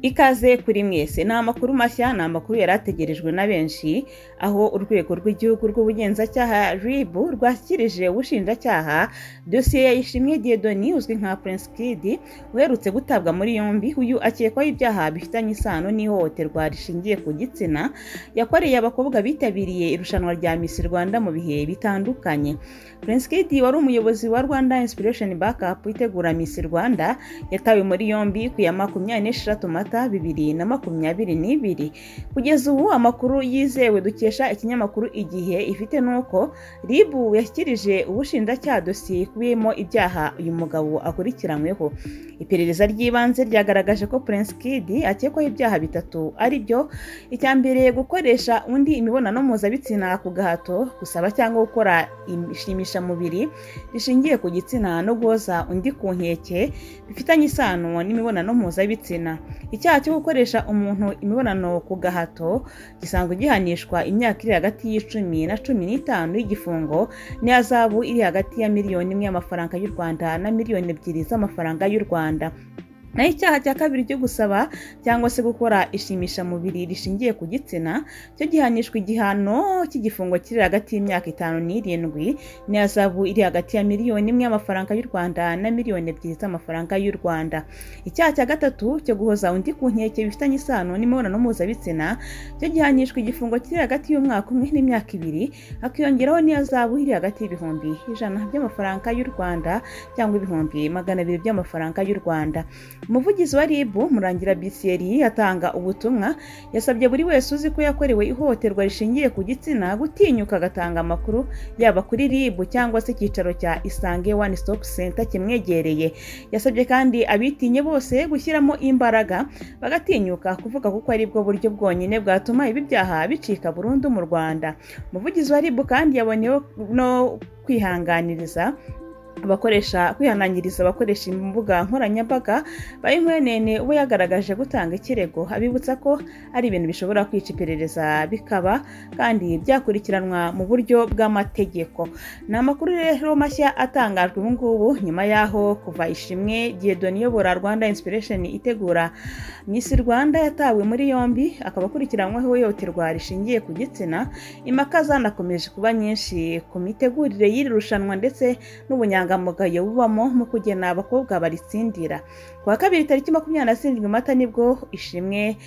Ikaze kuri mwese ni amakuru mashya, ni amakuru yari ategerejwe na benshi, aho urwego rw'igihugu rw'ubugenzacyaha RIB rwashyikirije ubushinjacyaha dosiye ya Ishimwe Dieudonné uzwi nka Prince Kid uherutse gutabwa muri yombi. Uyu akekwaho ibyaha bifitanye isano n'ihohoterwa rishingiye ku gitsina yakoreye abakobwa bitabiriye irushanwa rya Miss Rwanda mu bihe bitandukanye. Prince Kid wari umuyobozi wa Rwanda Inspiration Backup itegura Miss Rwanda yatawe muri yombi ku ya 26 Mata 2022. Kugeza ubu amakuru yizewe dukesha ikinyamakuru Igihe ifite nuko RIB yashyikirije ubushinjacyaha dosiye ikubiyemo ibyaha uyu mugabo akurikiranyweho. Iperereza ry'ibanze ryagaragaje ko Prince Kid akekwaho ibyaha bitatu, ari byo: icya mbere gukoresha undi imibonano mpuzabitsina ku gahato, gusaba cyangwa gukora ishimishamubiri rishingiye ku gitsina no guhoza undi ku nkeke bifitanye isano n'imibonano mpuzabitsina. Icyaha cyo gukoresha umuntu imibonano ku gahato gisanzwe gihanishwa imyaka iri hagati y'10 na 15 y'igifungo n'ihazabu iri hagati ya miliyoni 1 y'amafaranga y'u Rwanda na miliyoni 2 z'amafaranga y'u Rwanda. Naho icyaha cya kabiri cyo gusaba cyangwa se gukora ishimishamubiri rishingiye ku gitsina cyo gihanishwa igihano cy'igifungo kiri hagati y'imyaka 5 n'7 n'ihazabu iri hagati ya miliyoni 1 y'amafaranga y'u Rwanda na miliyoni 2 z'amafaranga y'u Rwanda. Icyaha cya gatatu cyo guhoza undi ku nkeke bifitanye isano n'imibonano mpuzabitsina cyo gihanishwa igifungo kiri hagati y'umwaka 1 n'imyaka 2 hakiyongeraho n'ihazabu iri hagati y'ibihumbi 100 by'amafaranga y'u Rwanda cyangwa ibihumbi 200 by'amafaranga y'u Rwanda. Umuvugizi wa RIB Murangira Bisieri atanga ubutumwa, yasabye buri wese uzi ko yakorewe ihohoterwa rishingiye ku gitsina gutinyuka agatanga amakuru yaba kuri RIB cyangwa se icyicaro cya Isange One Stop Center kimwegereye. Yasabye kandi abitinye bose gushyiramo imbaraga bagatinyuka kuvuga kuko ari bwo buryo bwonyine bwatuma ibi byaha bicika burundu mu Rwanda. Umuvugizi wa RIB kandi yaboneyeho no kwihanangiriza abakoresha imbuga nkoranyambaga bayinkwenene uwo yagaragaje gutanga ikirego, abibutsa ko ari ibintu bishobora kwica iperereza bikaba kandi byakurikiranwa mu buryo bw'amategeko. Ni amakuru rero mashya atangajwe ubu ngubu nyuma yaho kuva Ishimwe Dieudonné uyobora Rwanda Inspiration itegura Miss Rwanda yatawe muri yombi akaba akurikiranyweho ihohoterwa rishingiye ku gitsina. Impaka zanakomeje kuba nyinshi ku mitegurire y'iri rushanwa ndetse n'ubunyangamugayo bubamo mu kugena abakobwa baritsindira. Ku wa kabiri tariki 27 Mata nibwo Ishimwe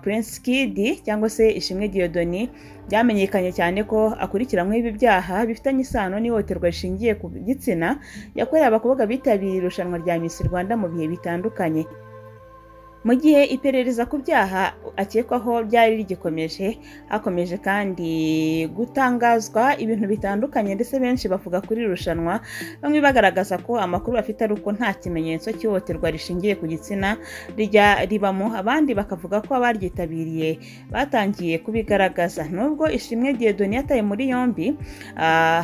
Prince Kid cyangwa se Ishimwe Dieudonné byamenyekanye cyane ko akurikiranyweho ibi byaha bifitanye isano n'ihohoterwa rishingiye ku gitsina yakoreye abakobwa bitabiriye irushanwa rya Miss Rwanda mu bihe bitandukanye. Mu gihe iperereza ku byaha akekwaho byari rigikomeje, hakomeje kandi gutangazwa ibintu bitandukanye ndetse benshi bavuga kuri irushanwa, bamwe bagaragaza ko amakuru bafite ari uko nta kimenyetso cy'ihohoterwa rishingiye ku gitsina rijya ribamo, abandi bakavuga ko abaryitabiriye batangiye kubigaragaza. Nubwo Ishimwe Dieudonné yataye muri yombi,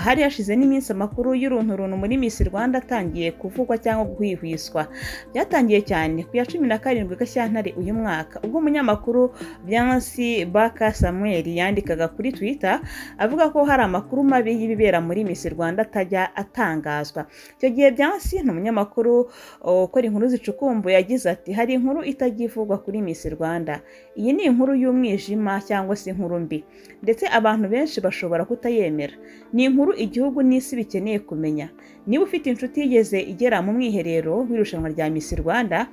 hari hashize n'iminsi amakuru y'urunturuntu muri Miss Rwanda atangiye kuvugwa cyangwa guhwihwiswa. Byatangiye cyane ku ya 17 Gashyantare uyu mwaka ubwo umunyamakuru Byansi Baka Samuel yandikaga kuri Twitter avuga ko hari amakuru mabi y'ibibera muri Miss Rwanda atajya atangazwa. Icyo gihe Byansi ni umunyamakuru ukora inkuru zicukumbuye yagize ati hari inkuru itajyivugwa kuri Miss Rwanda, iyi ni inkuru y'umwijima cyangwa se inkuru mbi ndetse abantu benshi bashobora kutayemera. Ni inkuru igihugu n'isi bikeneye kumenya. Niba ufite inshuti yigeze igera mu mwiherero w'irushanwa rya Miss Rwanda,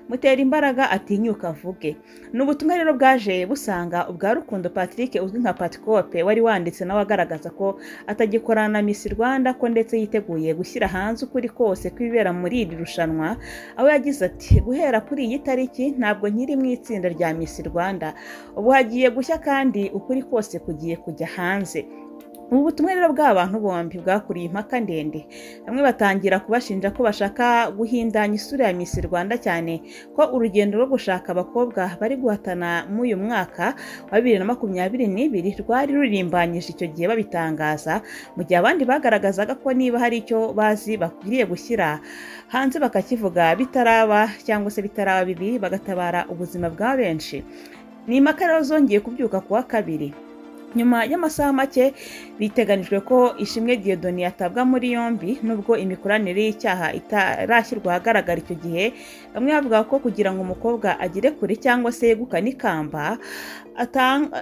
mutera imbaraga atinyuka avuge. N'ubutumwa rero bwaje busanga ubwa Rukundo Patrick uzwi nka Patikope wari wanditse nawe agaragaza ko atagikorana na Miss Rwanda ko ndetse yiteguye gushyira hanze ukuri kose kwibera muri iri rushanwa, aho yagize ati guhera kuri iyi tariki ntabwo nkiri mu itsinda rya Miss Rwanda, ubu hagiye gushya kandi ukuri kose kugiye kujya hanze. Ubu butumwa rero bw'abantu bombi bwakuriye impaka ndende, bamwe batangira kubashinja ko bashaka guhindanya isura ya Miss Rwanda cyane ko urugendo rwo gushaka abakobwa bari guhatana mu uyu mwaka wa 2022 rwari rurimbanyije icyo gihe babitangaza, mu gihe abandi bagaragazaga ko niba hari icyo bazi bakwiriye gushyira hanze bakakivuga bitaraba cyangwa se bitaraba bibi bagatabara ubuzima bwa benshi. Ni impaka rero zongeye kubyuka ku wa kabiri nyuma y'amasaha make biteganijwe ko Ishimwe Dieudonné yatabwa muri yombi nubwo imikoranire y'icyaha itarashyirwa ahagaragara icyo gihe. Bamwe bavuga ko kugira ngo umukobwa agere kure cyangwa se yegukane ikamba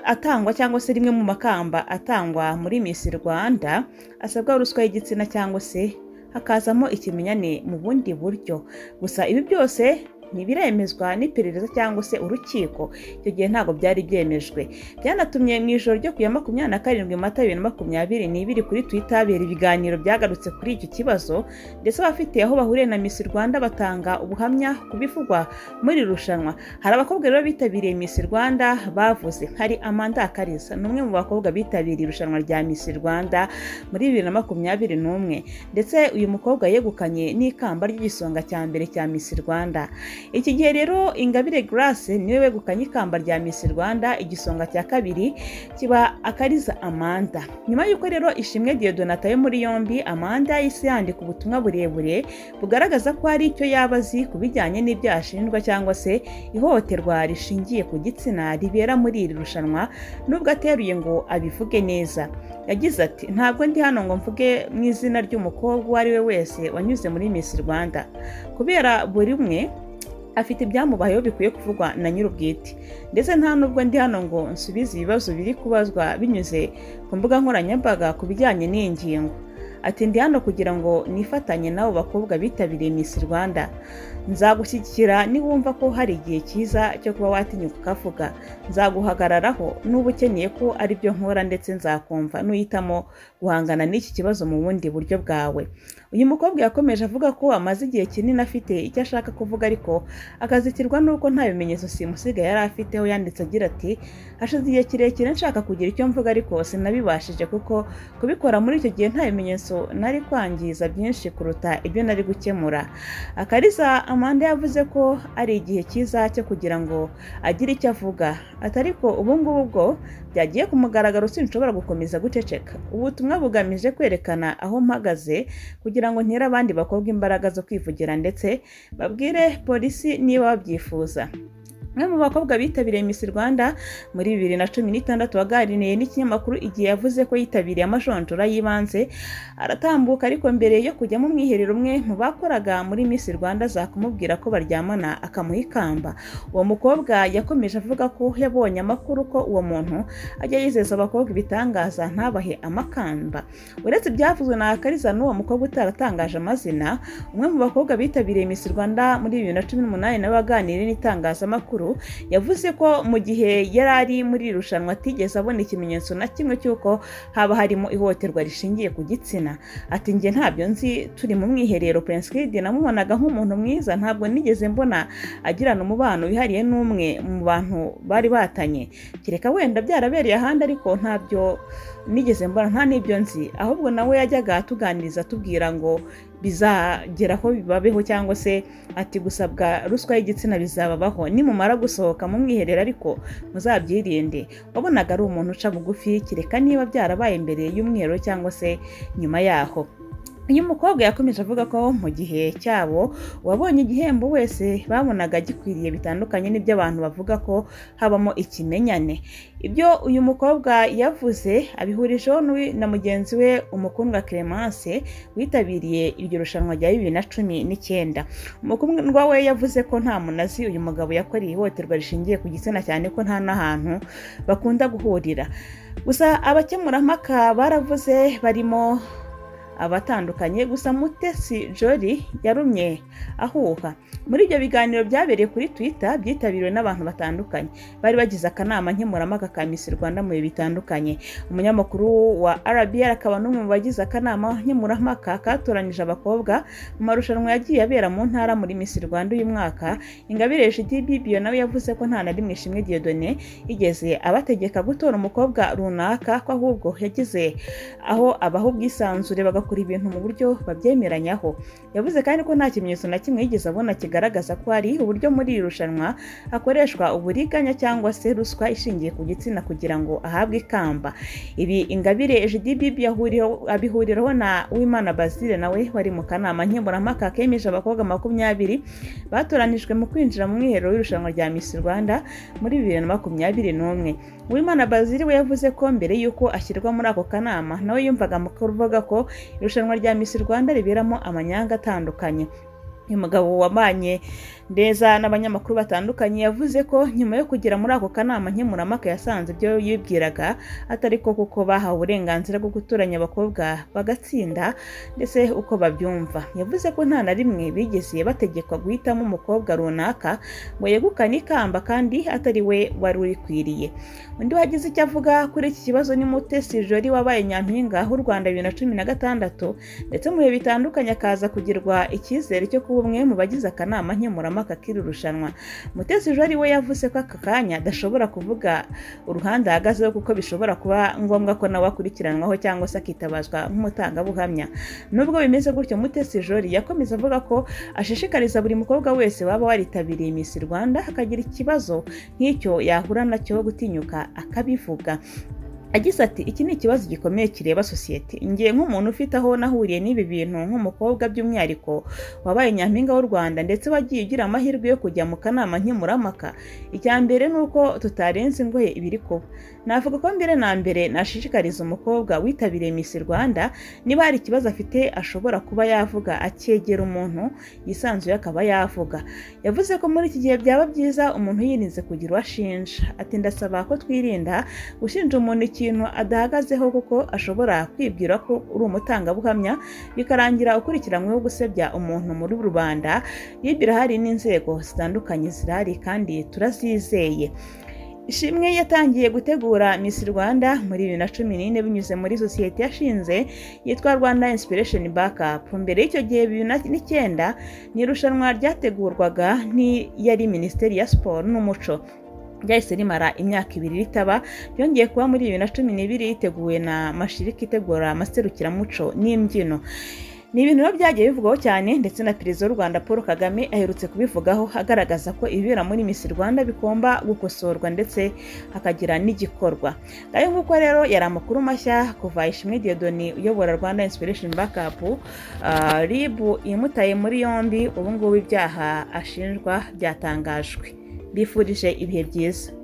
atangwa cyangwa se rimwe mu makamba atangwa muri Miss Rwanda asabwa ruswa y'igitsina cyangwa se hakazamo ikimenyane mu bundi buryo. Gusa ibi byose ntibiremezwa n'iperereza cyangwa se urukiko. Icyo gihe ntabwo byari byemejwe. Byanatumye mu ijoro ryo ku ya 27 Mata 2022 kuri Twitter habera ibiganiro byagarutse kuri icyo kibazo, ndetse abafite aho bahuriye na Miss Rwanda batanga ubuhamya kubivugwa muri rushanwa. Hari abakobwa rero bitabiriye Miss Rwanda bavuze, hari Amanda Akariza n'umwe mu bakobwa bitabiriye irushanwa rya Miss Rwanda muri 2021, ndetse uyu mukobwa yegukanye n'ikamba ry'igisonga cya mbere cya Miss Rwanda. Iki gihe rero Ingabire Grace niwe wegukanye ikamba rya Miss Rwanda, igisonga cya kabiri kiba Akariza Amanda. Nyuma y'uko rero Ishimwe Dieudonné atawe muri yombi, Amanda yahise yandika ubutumwa burebure bugaragaza ko hari icyo yaba azi ku bijyanye n'ibyo ashinjwa cyangwa se ihohoterwa rishingiye ku gitsina ribera muri iri rushanwa, nubwo ateruye ngo abivuge neza. Yagize ati, ntabwo ndi hano ngo mvuge mu izina ry'umukobwa uwo ari we wese wanyuze muri Miss Rwanda, kubera buri umwe afite ibyamubayeho bikwiye kuvugwa na nyir'ubwite, ndetse nta nubwo ndi hano ngo nsubize ibibazo biri kubazwa binyuze ku mbuga nkoranyambaga ku bijyanye n'iyi ngingo. Ati, ndi hano kugira ngo nifatanye n'abo bakobwa bitabiriye Miss Rwanda. Nzagushyigikira niwumva ko hari igihe cyiza cyo kuba watinyuka ukavuga. Nzaguhagararaho n'uba ukeneye ko ari byo nkora, ndetse nzakumva n'uyitamo guhangana n'iki kibazo mu bundi buryo bwawe. Uyu mukobwa yakomeje avuga ko amaze igihe kinini afite icyo ashaka kuvuga, ariko akazitirwa n'uko nta bimenyetso simusiga yari afiteho. Yanditse agira ati, hashize igihe kirekire nshaka kugira icyo mvuga ariko sinabibashije, kuko kubikora muri icyo gihe nta bimenyetso nari kwangiza byinshi kuruta ibyo nari gukemura. Akariza Amanda yavuze ko ari igihe cyiza cyo kugira ngo agire icyo avuga. Ariko ubu ngubu bwo byagiye ku mugaragaro, sinshobora gukomeza guceceka. Ubutumwa bugamije kwerekana aho mpagaze kugira ngo ntere abandi bakobwa imbaraga zo kwivugira, ndetse babwire polisi niba babyifuza. Umwe mu bakobwa bitabiriye Miss Rwanda muri 2016 waganiriye n'ikinyamakuru Igihe yavuze ko yitabiriye amajonjora y'ibanze aratambuka, ariko mbere yo kujya mu mwiherero umwe mu bakoraga muri Miss Rwanda za kumubwira ko baryamana akamuha ikamba. Uwo mukobwa yakomeje avuga ko yabonye amakuru ko uwo muntu ajya yizeza abakobwa ibitangaza ntabahe amakamba. Uretse ibyavuzwe na Akariza n'uwo mukobwa utaratangaje amazina, umwe mu bakobwa bitabiriye Miss Rwanda muri 2018 nawe waganiriye n'itangazamakuru yavuze ko mu gihe yari ari muri irushanwa atigeze abona ikimenyetso na kimwe cy'uko haba harimo ihohoterwa rishingiye ku gitsina. Ati, njye ntabyo nzi, turi mu mwiherero Prince Kid namubonaga nk'umuntu mwiza, ntabwo nigeze mbona agirana umubano wihariye n'umwe mu bantu bari batanye, kereka wenda byarabereye ahandi, ariko ntabyo nigeze mbona, nta n'ibyo nzi. Ahubwo nawe yajyaga atuganiriza tubwira ngo bizageraho bibabeho, cyangwa se ati gusabwa ruswa y'igitsina bizababaho nimumara gusohoka mu mwiherero, ariko muzabyirinde. Wabonaga ari umuntu uca bugufi, kereka niba byarabaye mbere y'umwero cyangwa se nyuma yaho. Uyu mukobwa yakomeje avuga ko mu gihe cyabo wabonye igihembo wese babonaga gikwiriye bitandukanye n'ibyo abantu bavuga ko habamo ikimenyane. Ibyo uyu mukobwa yavuze abihurijeho na mugenzi we Umukundwa Clemence witabiriye iryo rushanwa rya 2019. Umukundwa we yavuze ko nta munazi uyu mugabo yakoreye ihohoterwa rishingiye ku gitsina, cyane ko nta n'ahantu bakunda guhurira. Gusa abakemurampaka baravuze barimo abatandukanye, gusa Mutesi Jolly yarumye ahuha. Muri ibyo biganiro byabereye kuri Twitter byitabiriwe n'abantu batandukanye, bari bagize akanama nkemurampaka ka Miss Rwanda mu bihe bitandukanye. Umunyamakuru wa RBR akaba n'umwe mu bagize akanama nkemurampaka katoranije abakobwa mu marushanwa yagiye abera mu ntara muri Miss Rwanda uyu mwaka. Ingabire Bibio nawe yavuze ko nta na rimwe Ishimwe Dieudonné igeze abategeka gutora umukobwa runaka, ko ahubwo yagize aho abaho ubwisanzure bagakora bagakora ibintu mu buryo babyemeranyaho. Yavuze kandi ko nta kimenyetso na kimwe yigeze abona kigaragaza ko hari uburyo muri iri rushanwa hakoreshwa uburiganya cyangwa se ruswa ishingiye ku gitsina kugira ngo ahabwe ikamba. Ibi Ingabire Ejidibibi abihuriraho na Uwimana Basile nawe wari mu kanama nkemurampaka kemeje abakobwa 20 batoranijwe mu kwinjira mu mwiherero w'irushanwa rya Miss Rwanda muri 2021. Uwimana Basile we yavuze ko mbere yuko ashyirwa muri ako kanama nawe yumvaga amakuru avuga ko irushanwa rya Miss Rwanda riberamo amanyanga atandukanye. Uyu mugabo wabanye ndeza n'abanyamakuru batandukanye yavuze ko nyuma yo kugera muri ako kanama nkemurampaka yasanze ibyo yibwiraga atari ko kuko bahawe uburenganzira bwo gutoranya abakobwa bagatsinda ndetse uko babyumva. Yavuze ko nta na rimwe bigeze bategekwa guhitamo umukobwa runaka ngo yegukane ikamba kandi atari we wari urikwiriye. Undi wagize icyo avuga kuri iki kibazo ni Mutesi Jolly wabaye nyampinga w'u Rwanda 2016 ndetse mu bihe bitandukanye akaza kugirwa icyizere cyo kuba umwe mu bagize akanama nkemurampaka k'iri rushanwa. Mutesi Jolly we yavuze ko aka kanya adashobora kuvuga uruhande ahagazeho kuko bishobora kuba ngombwa ko nawe akurikiranwaho cyangwa se akitabazwa nk'umutangabuhamya. Nubwo bimeze gutyo, Mutesi Jolly yakomeza avuga ko ashishikariza buri mukobwa wese waba waritabiriye Miss Rwanda akagira ikibazo nk'icyo yahura nacyo gutinyuka akabivuga. Agize ati iki ni ikibazo gikomeye kireba sosiyete. Ngiye nk'umuntu ufite aho nahuriye n'ibi bintu nk'umukobwa by'umwihariko wabaye nyampinga w'u Rwanda ndetse wagiye ugira amahirwe yo kujya mu kanama nkemurampaka. Icya mbere nuko tutarenze ingohe ibiri kuba. Navuga ko mbere na mbere nashishikariza umukobwa witabiriye Miss Rwanda niba hari ikibazo afite ashobora kuba yavuga akegera umuntu yisanzuye akaba yavuga. Yavuze ko muri iki gihe byaba byiza umuntu yirinze kugira uwashinja. Ati ndasaba ko twirinda gushinja umuntu ikintu adahagazeho kuko ashobora kwibwira ko uri umutangabuhamya bikarangira ukurikiranyweho gusebya umuntu muri rubanda. Yibira hari n'inzego zitandukanye zirahari kandi turazizeye. Ishimwe yatangiye gutegura Miss Rwanda muri 2014 binyuze muri sosiyete yashinze yitwa Rwanda Inspiration Backup. Mbere y'icyo gihe 2009 ni irushanwa ryategurwaga yari Minisiteri ya Siporo n'Umuco. Ryahise rimara imyaka 2 ritaba, byongeye kuba muri 2012 yiteguwe na Mashirika itegura amaserukiramuco n'imbyino. Ni ibintu byagiye bivugwaho cyane ndetse na Perezida w'u Rwanda Paul Kagame aherutse kubivugaho agaragaza ko ibibera muri Miss Rwanda bigomba gukosorwa ndetse hakagira n'igikorwa. Ngayo nguko rero yari amakuru mashya kuva Ishimwe Dieudonné uyobora Rwanda Inspiration Backup. RIB imutaye muri yombi, ubu ngubu ibyaha ashinjwa byatangajwe. Bifurije ibihe byiza.